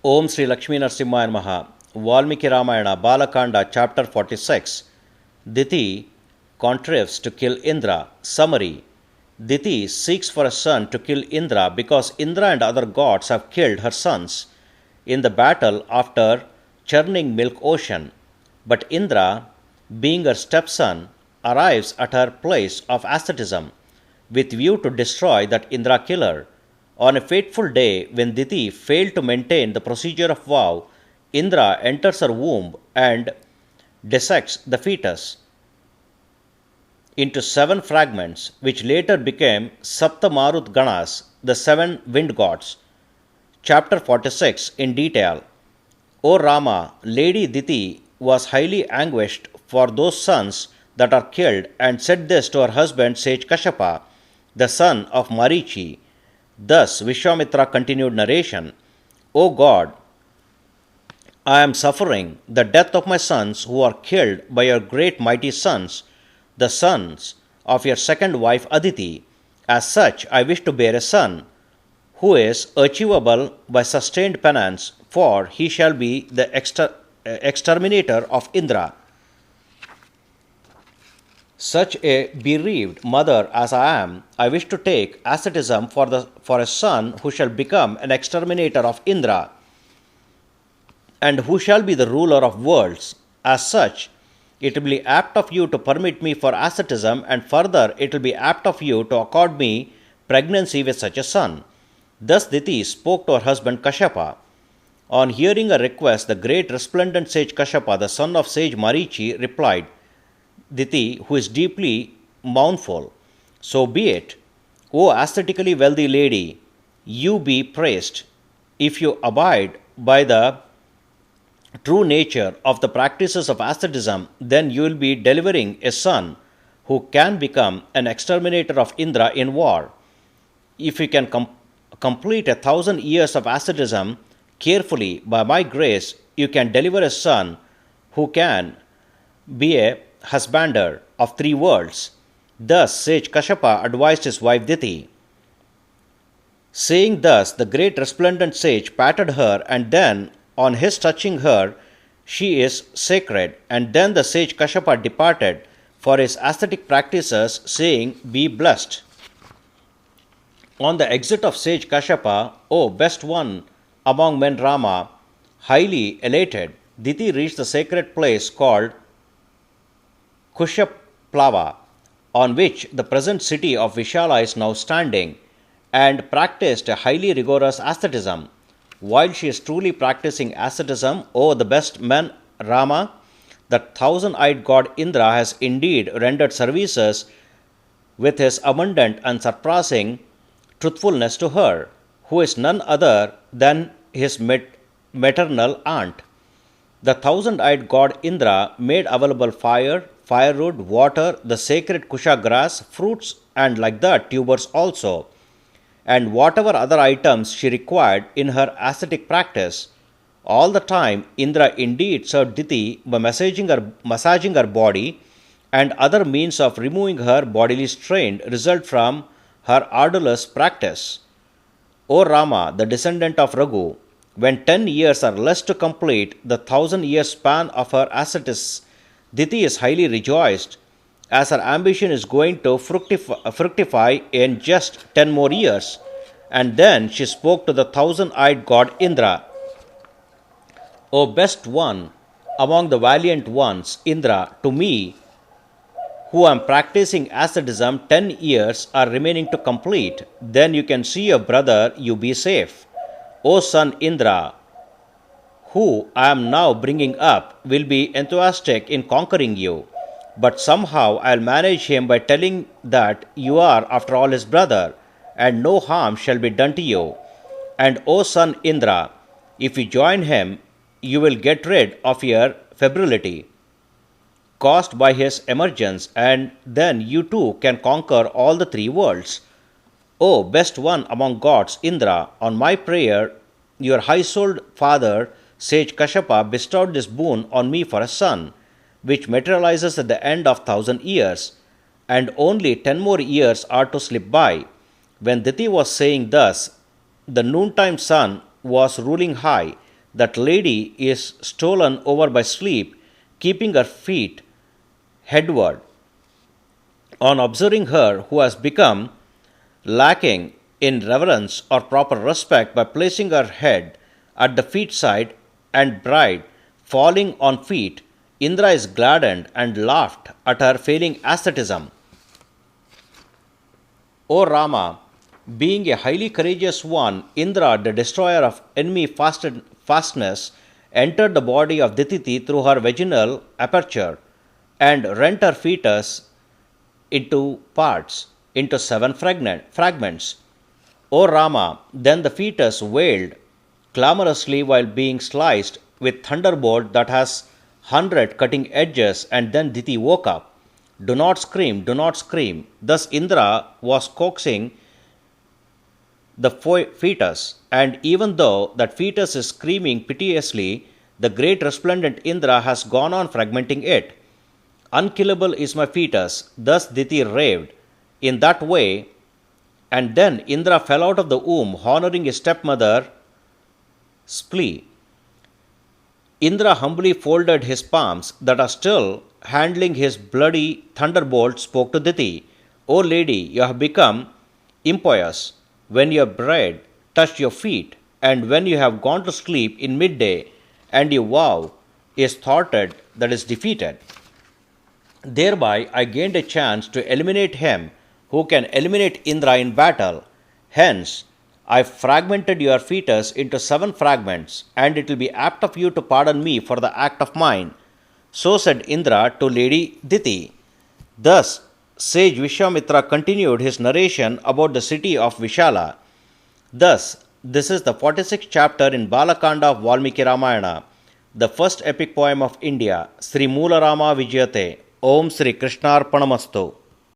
Om Sri Lakshmi Narasimhaya Namaha. Valmiki Ramayana, Balakanda, chapter 46. Diti Contrives to kill Indra. Summary. Diti seeks for a son to kill Indra because Indra and other gods have killed her sons in the battle after churning milk ocean. But Indra, being her stepson, arrives at her place of asceticism with view to destroy that Indra-killer. On a fateful day, when Diti failed to maintain the procedure of vow, Indra enters her womb and dissects the fetus into 7 fragments, which later became sapta marut gana-s, the 7 wind gods. Chapter 46 in detail. O Rama, Lady Diti was highly anguished for those sons that are killed and said this to her husband sage Kashyapa, the son of Marichi. Thus Vishwamitra continued narration. O God, I am suffering the death of my sons who are killed by your great mighty sons, the sons of your second wife Aditi. As such, I wish to bear a son, who is achievable by sustained penance, for he shall be the exterminator of Indra. Such a bereaved mother as I am, I wish to take asceticism for a son who shall become an exterminator of Indra, and who shall be the ruler of worlds. As such, it will be apt of you to permit me for asceticism, and further it will be apt of you to accord me pregnancy with such a son. Thus Diti spoke to her husband Kashyapa. On hearing her request, the great resplendent sage Kashyapa, the son of sage Marichi, replied, Diti, who is deeply mournful, so be it. O aesthetically wealthy lady, you be praised. If you abide by the true nature of the practices of asceticism, then you will be delivering a son who can become an exterminator of Indra in war. If you can complete 1,000 years of asceticism carefully, by my grace, you can deliver a son who can be a husbander of 3 worlds. Thus sage Kashyapa advised his wife Diti. Saying thus, the great resplendent sage patted her, and then, on his touching her, she is sacred. And then the sage Kashyapa departed for his ascetic practices, saying, Be blessed. On the exit of sage Kashyapa, O best one among men Rama, highly elated, Diti reached the sacred place called Kushaplava, on which the present city of Vishala is now standing, and practiced a highly rigorous asceticism. While she is truly practicing asceticism, O the best man Rama, the 1,000-eyed god Indra has indeed rendered services with his abundant and surpassing truthfulness to her, who is none other than his maternal aunt. The 1,000-eyed god Indra made available fire, firewood, water, the sacred kusha grass, fruits, and like that tubers also, and whatever other items she required in her ascetic practice. All the time, Indra indeed served Diti by massaging her body, and other means of removing her bodily strain result from her arduous practice. O Rama, the descendant of Raghu, when 10 years are less to complete the 1,000-year span of her asceticism, Diti is highly rejoiced, as her ambition is going to fructify in just 10 more years. And then she spoke to the 1,000-eyed god Indra. O best one among the valiant ones, Indra, to me, who am practicing asceticism, 10 years are remaining to complete. Then you can see your brother, you be safe. O son Indra, who I am now bringing up, will be enthusiastic in conquering you. But somehow I will manage him by telling that you are after all his brother, and no harm shall be done to you. And O son Indra, if you join him, you will get rid of your febrility caused by his emergence, and then you too can conquer all the 3 worlds. O best one among gods, Indra, on my prayer, your high-souled father, sage Kashyapa, bestowed this boon on me for a son, which materializes at the end of 1,000 years, and only 10 more years are to slip by. When Diti was saying thus, the noontime sun was ruling high, that lady is stolen over by sleep, keeping her feet headward. On observing her who has become lacking in reverence or proper respect by placing her head at the feet side and bride falling on feet, Indra is gladdened and laughed at her failing asceticism. O Rama, being a highly courageous one, Indra, the destroyer of enemy fastness, entered the body of Diti through her vaginal aperture and rent her fetus into parts, into 7 fragments. O Rama, then the fetus wailed clamorously while being sliced with thunderbolt that has 100 cutting edges, and then Diti woke up. Do not scream, do not scream. Thus Indra was coaxing the fetus, and even though that fetus is screaming piteously, the great resplendent Indra has gone on fragmenting it. Unkillable is my fetus, thus Diti raved. In that way, and then Indra fell out of the womb, honoring his stepmother Splee. Indra humbly folded his palms that are still handling his bloody thunderbolt, spoke to Diti. O lady, you have become impious when your bride touched your feet, and when you have gone to sleep in midday, and your vow is thwarted, that is defeated. Thereby I gained a chance to eliminate him who can eliminate Indra in battle. Hence, I fragmented your fetus into 7 fragments, and it will be apt of you to pardon me for the act of mine. So said Indra to Lady Diti. Thus, sage Vishwamitra continued his narration about the city of Vishala. Thus, this is the 46th chapter in Balakanda of Valmiki Ramayana, the first epic poem of India, Sri Moola Rama Vijayate. Om Sri Krishnarpanamastu.